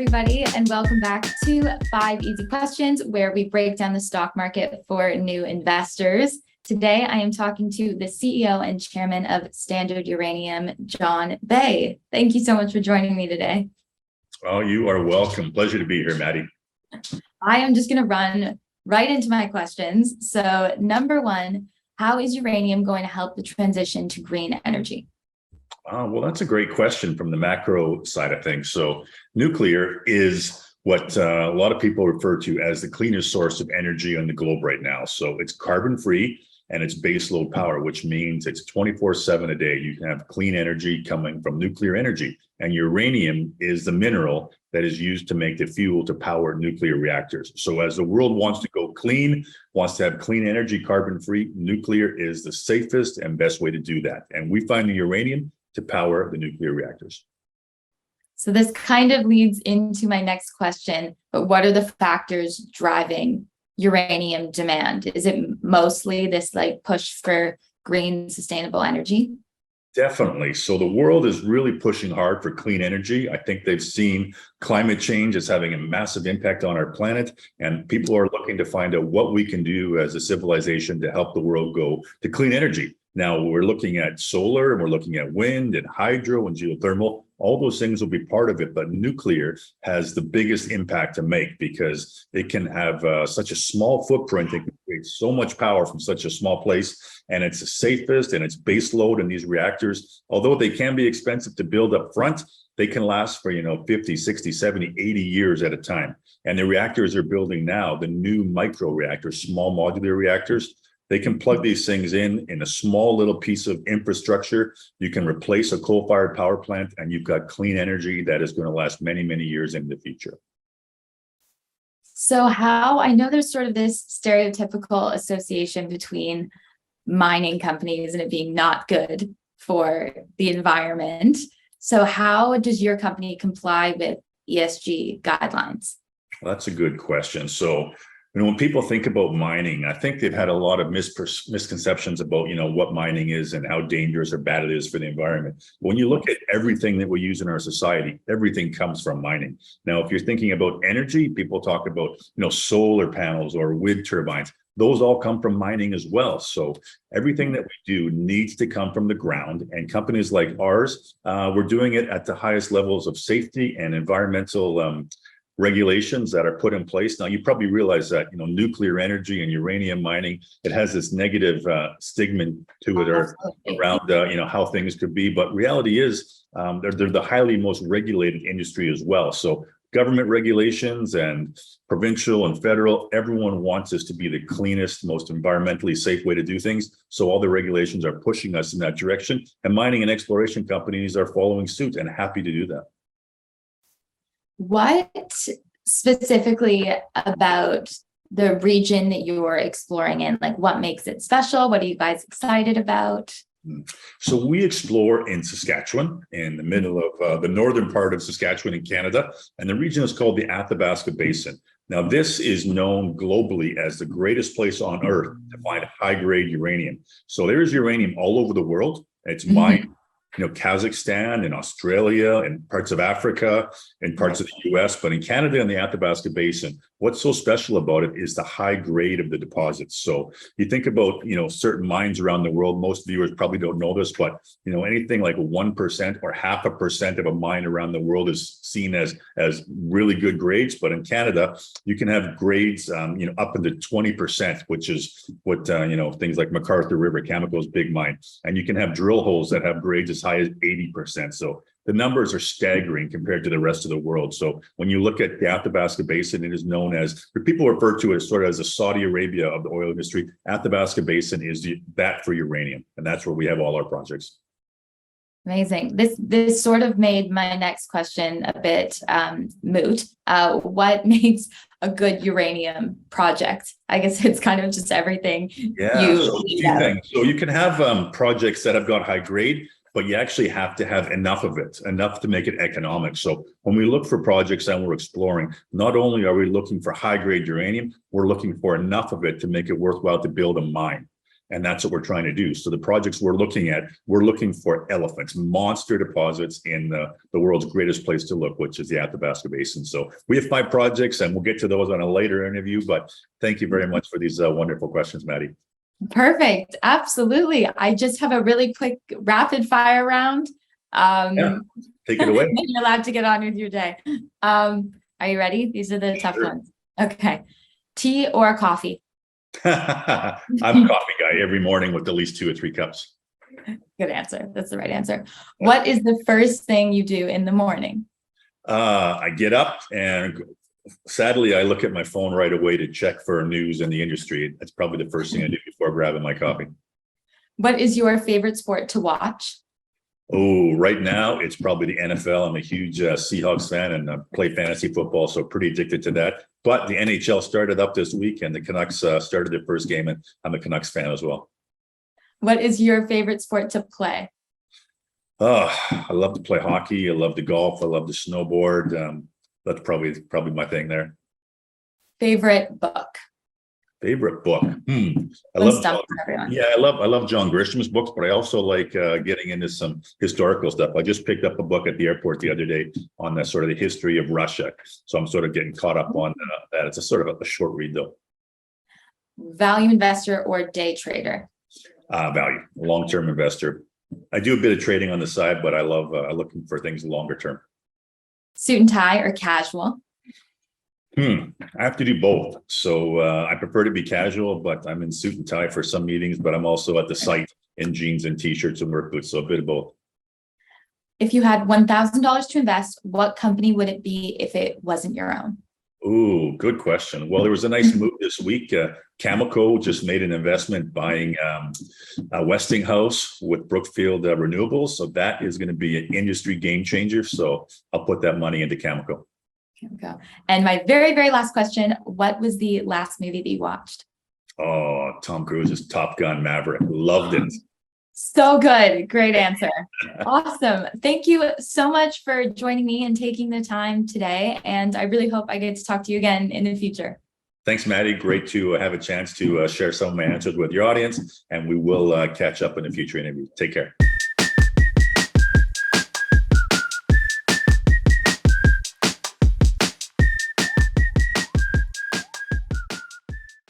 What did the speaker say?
everybody, and welcome back to 5 Easy Questions, where we break down the stock market for new investors. Today, I am talking to the CEO and chairman of Standard Uranium, Jon Bey. Thank you so much for joining me today. Oh, you are welcome. Pleasure to be here, Maddy. I am just going to run right into my questions. So, number one, how is uranium going to help the transition to green energy? Well, that's a great question from the macro side of things. So nuclear is what a lot of people refer to as the cleanest source of energy on the globe right now. So it's carbon free and it's baseload power, which means it's 24/7 a day. You can have clean energy coming from nuclear energy. And uranium is the mineral that is used to make the fuel to power nuclear reactors. So as the world wants to go clean, wants to have clean energy, carbon free, nuclear is the safest and best way to do that. And we find the uranium to power the nuclear reactors. So this kind of leads into my next question, but what are the factors driving uranium demand? Is it mostly this push for green sustainable energy? Definitely. So the world is really pushing hard for clean energy. I think they've seen climate change is having a massive impact on our planet, and people are looking to find out what we can do as a civilization to help the world go to clean energy. Now we're looking at solar and we're looking at wind and hydro and geothermal. All those things will be part of it, but nuclear has the biggest impact to make because it can have such a small footprint. It can create so much power from such a small place, and it's the safest and it's base load in these reactors. Although they can be expensive to build up front, they can last for 50, 60, 70, 80 years at a time. And the reactors they're building now, the new micro reactors, small modular reactors, they can plug these things in a small little piece of infrastructure. You can replace a coal-fired power plant, and you've got clean energy that is going to last many, many years in the future. So I know there's sort of this stereotypical association between mining companies and it being not good for the environment. So how does your company comply with ESG guidelines? Well, that's a good question. So when people think about mining, I think they've had a lot of misconceptions about, what mining is and how dangerous or bad it is for the environment. When you look at everything that we use in our society, everything comes from mining. Now, if you're thinking about energy, people talk about, solar panels or wind turbines. Those all come from mining as well. So everything that we do needs to come from the ground, and companies like ours, we're doing it at the highest levels of safety and environmental regulations that are put in place. Now, you probably realize that, nuclear energy and uranium mining, it has this negative stigma to it or around, how things could be. But reality is they're the highly most regulated industry as well. So government regulations and provincial and federal, everyone wants this to be the cleanest, most environmentally safe way to do things. So all the regulations are pushing us in that direction. And mining and exploration companies are following suit and happy to do that. What specifically about the region that you're exploring in? What makes it special? What are you guys excited about? So we explore in Saskatchewan, in the middle of the northern part of Saskatchewan in Canada, and the region is called the Athabasca Basin. Now, this is known globally as the greatest place on earth to find high-grade uranium. So there is uranium all over the world. It's mined Kazakhstan and Australia and parts of Africa and parts of the US, but in Canada and the Athabasca Basin, what's so special about it is the high grade of the deposits. So you think about, certain mines around the world, most viewers probably don't know this, but, anything like 1% or 0.5% of a mine around the world is seen as really good grades. But in Canada, you can have grades, up into 20%, which is what, things like McArthur River, Cameco's big mine. And you can have drill holes that have grades as high as 80%. So the numbers are staggering compared to the rest of the world. So when you look at the Athabasca Basin, it is known as, people refer to it as sort of as the Saudi Arabia of the oil industry. Athabasca Basin is that for uranium, and that's where we have all our projects. Amazing. This sort of made my next question a bit moot. What makes a good uranium project? I guess it's kind of just everything. Yeah, so two things. So you can have projects that have got high grade, but you actually have to have enough of it, enough to make it economic. So when we look for projects and we're exploring, not only are we looking for high grade uranium, we're looking for enough of it to make it worthwhile to build a mine. And that's what we're trying to do. So the projects we're looking at, we're looking for elephants, monster deposits in the world's greatest place to look, which is the Athabasca Basin. So we have 5 projects, and we'll get to those on a later interview. But thank you very much for these wonderful questions, Maddy. Perfect. Absolutely. I just have a really quick rapid fire round. Yeah, take it away. Then you're allowed to get on with your day. Are you ready? These are the tough ones. Okay. Tea or coffee? I'm a coffee guy every morning with at least 2 or 3 cups. Good answer. That's the right answer. What is the first thing you do in the morning? I get up, and sadly, I look at my phone right away to check for news in the industry. That's probably the first thing I do before grabbing my coffee. What is your favorite sport to watch? Oh, right now it's probably the NFL. I'm a huge Seahawks fan and play fantasy football, so pretty addicted to that. But the NHL started up this week, and the Canucks started their first game, and I'm a Canucks fan as well. What is your favorite sport to play? Oh, I love to play hockey. I love to golf. I love to snowboard. That's probably my thing there. Favorite book? Favorite book. I love John Grisham's books, but I also like getting into some historical stuff. I just picked up a book at the airport the other day on the sort of the history of Russia. So I'm sort of getting caught up on that. It's a sort of a short read though. Value investor or day trader? Value, long-term investor. I do a bit of trading on the side, but I love looking for things longer term. Suit and tie or casual? I have to do both. So I prefer to be casual, but I'm in suit and tie for some meetings, but I'm also at the site in jeans and t-shirts and work boots. So a bit of both. If you had $1,000 to invest, what company would it be if it wasn't your own? Ooh, good question. Well, there was a nice move this week. Cameco just made an investment buying Westinghouse with Brookfield Renewables. So that is going to be an industry game changer. So I'll put that money into Cameco. Go. And my very, very last question, what was the last movie that you watched? Oh, Tom Cruise's Top Gun Maverick. Loved it. So good. Great answer. Awesome. Thank you so much for joining me and taking the time today. And I really hope I get to talk to you again in the future. Thanks, Maddy. Great to have a chance to share some of my answers with your audience, and we will catch up in a future interview. Take care.